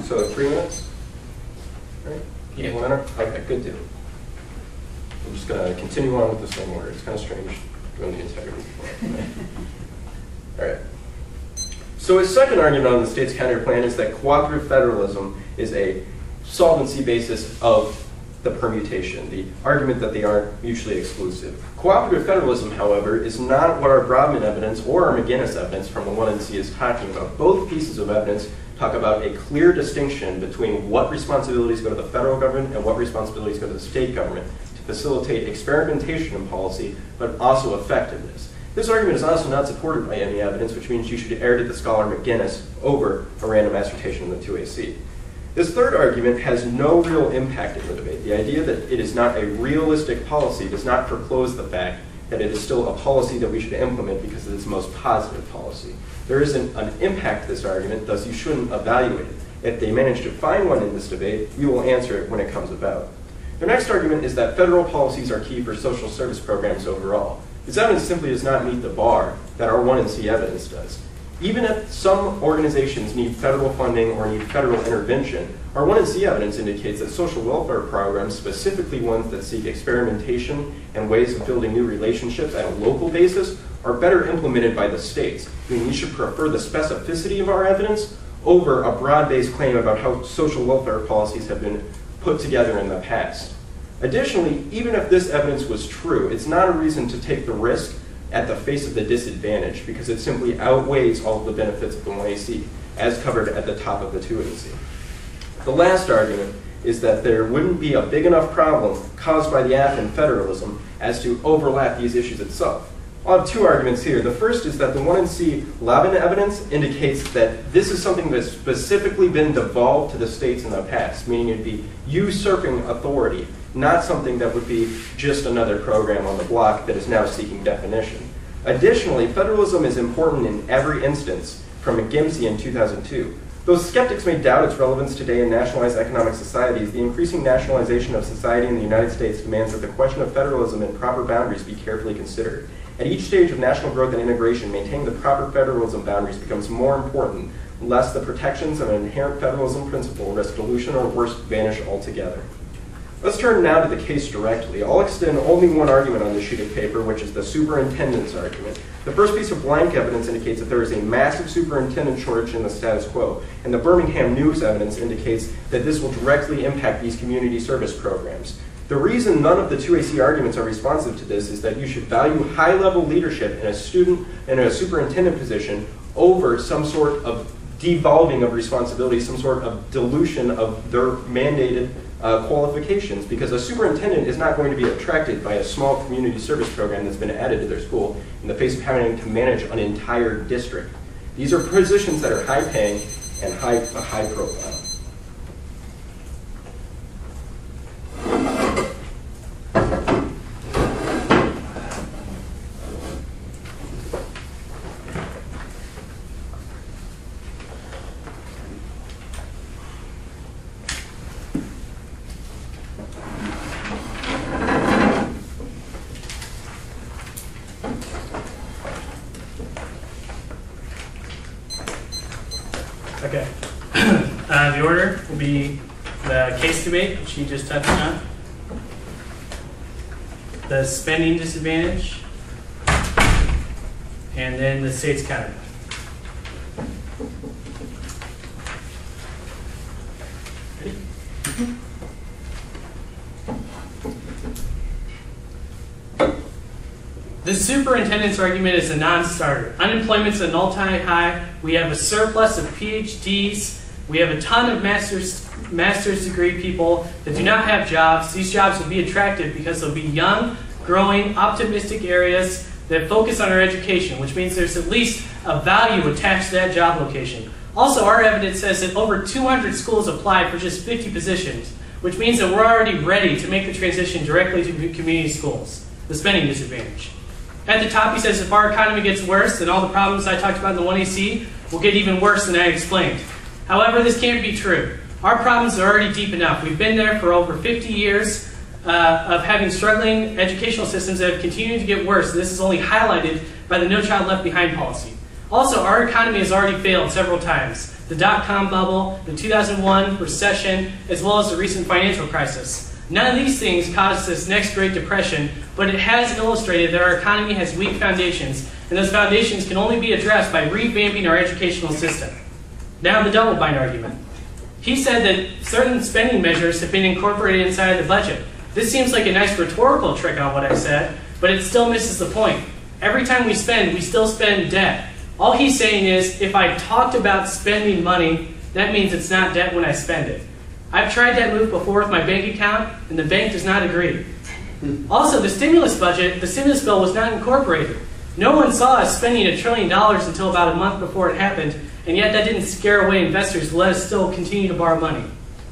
So 3 minutes? Right? Yeah. Okay, good deal. I'm just going to continue on with the same order. It's kind of strange doing the integrity. All right. So his second argument on the state's counterplan is that cooperative federalism is a solvency basis of the permutation, the argument that they aren't mutually exclusive. Cooperative federalism, however, is not what our Brodmann evidence or our McGinnis evidence from the 1NC is talking about. Both pieces of evidence talk about a clear distinction between what responsibilities go to the federal government and what responsibilities go to the state government to facilitate experimentation in policy, but also effectiveness. This argument is also not supported by any evidence, which means you should err to the scholar McGinnis over a random assertion in the 2AC. This third argument has no real impact in the debate. The idea that it is not a realistic policy does not foreclose the fact that it is still a policy that we should implement because it is the most positive policy. There isn't an impact to this argument, thus you shouldn't evaluate it. If they manage to find one in this debate, we will answer it when it comes about. Their next argument is that federal policies are key for social service programs overall. This evidence simply does not meet the bar that our 1NC evidence does. Even if some organizations need federal funding or need federal intervention, our 1NC evidence indicates that social welfare programs, specifically ones that seek experimentation and ways of building new relationships at a local basis, are better implemented by the states. I mean, we should prefer the specificity of our evidence over a broad-based claim about how social welfare policies have been put together in the past. Additionally, even if this evidence was true, it's not a reason to take the risk at the face of the disadvantage because it simply outweighs all of the benefits of the 1AC, as covered at the top of the 2AC. The last argument is that there wouldn't be a big enough problem caused by the Athens federalism as to overlap these issues itself. I'll have two arguments here. The first is that the 1NC Lavin evidence indicates that this is something that's specifically been devolved to the states in the past, meaning it'd be usurping authority, not something that would be just another program on the block that is now seeking definition. Additionally, federalism is important in every instance, from McGimsey in 2002. Though skeptics may doubt its relevance today in nationalized economic societies, the increasing nationalization of society in the United States demands that the question of federalism and proper boundaries be carefully considered. At each stage of national growth and integration, maintaining the proper federalism boundaries becomes more important, lest the protections of an inherent federalism principle risk dilution or worse, vanish altogether. Let's turn now to the case directly. I'll extend only one argument on this sheet of paper, which is the superintendent's argument. The first piece of blank evidence indicates that there is a massive superintendent shortage in the status quo, and the Birmingham News evidence indicates that this will directly impact these community service programs. The reason none of the 2AC arguments are responsive to this is that you should value high-level leadership in a student and a superintendent position over some sort of devolving of responsibility, some sort of dilution of their mandated qualifications, because a superintendent is not going to be attracted by a small community service program that's been added to their school in the face of having to manage an entire district. These are positions that are high-paying and high profile. Okay. The order will be the case debate, which you just touched on, the spending disadvantage, and then the state's counterplan. Ready? The superintendent's argument is a non-starter. Unemployment's an all-time high. We have a surplus of PhDs. We have a ton of master's degree people that do not have jobs. These jobs will be attractive because they'll be young, growing, optimistic areas that focus on our education, which means there's at least a value attached to that job location. Also, our evidence says that over 200 schools applied for just 50 positions, which means that we're already ready to make the transition directly to community schools, the spending disadvantage. At the top, he says if our economy gets worse, then all the problems I talked about in the 1AC will get even worse than I explained. However, this can't be true. Our problems are already deep enough. We've been there for over 50 years of having struggling educational systems that have continued to get worse. This is only highlighted by the No Child Left Behind policy. Also, our economy has already failed several times. the dot-com bubble, the 2001 recession, as well as the recent financial crisis. None of these things caused this next Great Depression, but it has illustrated that our economy has weak foundations, and those foundations can only be addressed by revamping our educational system. Now the double bind argument. He said that certain spending measures have been incorporated inside of the budget. This seems like a nice rhetorical trick on what I said, but it still misses the point. Every time we spend, we still spend debt. All he's saying is, if I talked about spending money, that means it's not debt when I spend it. I've tried that move before with my bank account, and the bank does not agree. Also, the stimulus bill was not incorporated. No one saw us spending $1 trillion until about a month before it happened, and yet that didn't scare away investors to let us still continue to borrow money.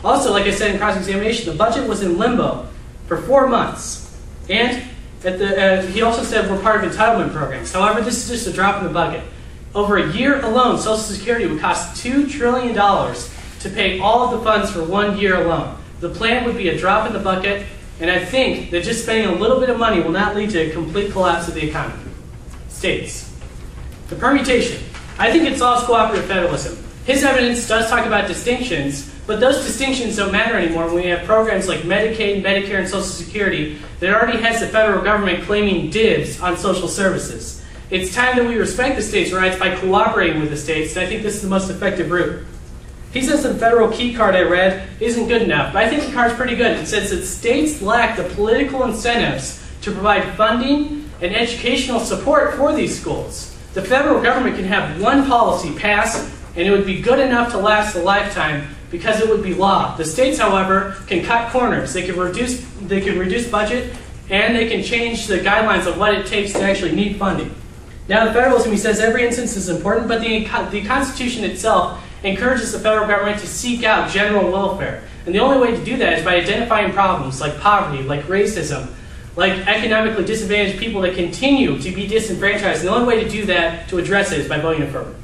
Also, like I said in cross-examination, the budget was in limbo for 4 months. And he also said we're part of entitlement programs. However, this is just a drop in the bucket. Over a year alone, Social Security would cost $2 trillion to pay all of the funds for 1 year alone. The plan would be a drop in the bucket, and I think that just spending a little bit of money will not lead to a complete collapse of the economy. States. The permutation. I think it solves cooperative federalism. His evidence does talk about distinctions, but those distinctions don't matter anymore when we have programs like Medicaid, Medicare, and Social Security that already has the federal government claiming dibs on social services. It's time that we respect the states' rights by cooperating with the states, and I think this is the most effective route. He says the federal key card I read isn't good enough, but I think the card's pretty good. It says that states lack the political incentives to provide funding and educational support for these schools. The federal government can have one policy pass, and it would be good enough to last a lifetime because it would be law. The states, however, can cut corners. They can reduce budget, and they can change the guidelines of what it takes to actually need funding. Now, the federalism, he says every instance is important, but the Constitution itself encourages the federal government to seek out general welfare. And the only way to do that is by identifying problems like poverty, like racism, like economically disadvantaged people that continue to be disenfranchised. And the only way to do that, to address it, is by voting affirmative.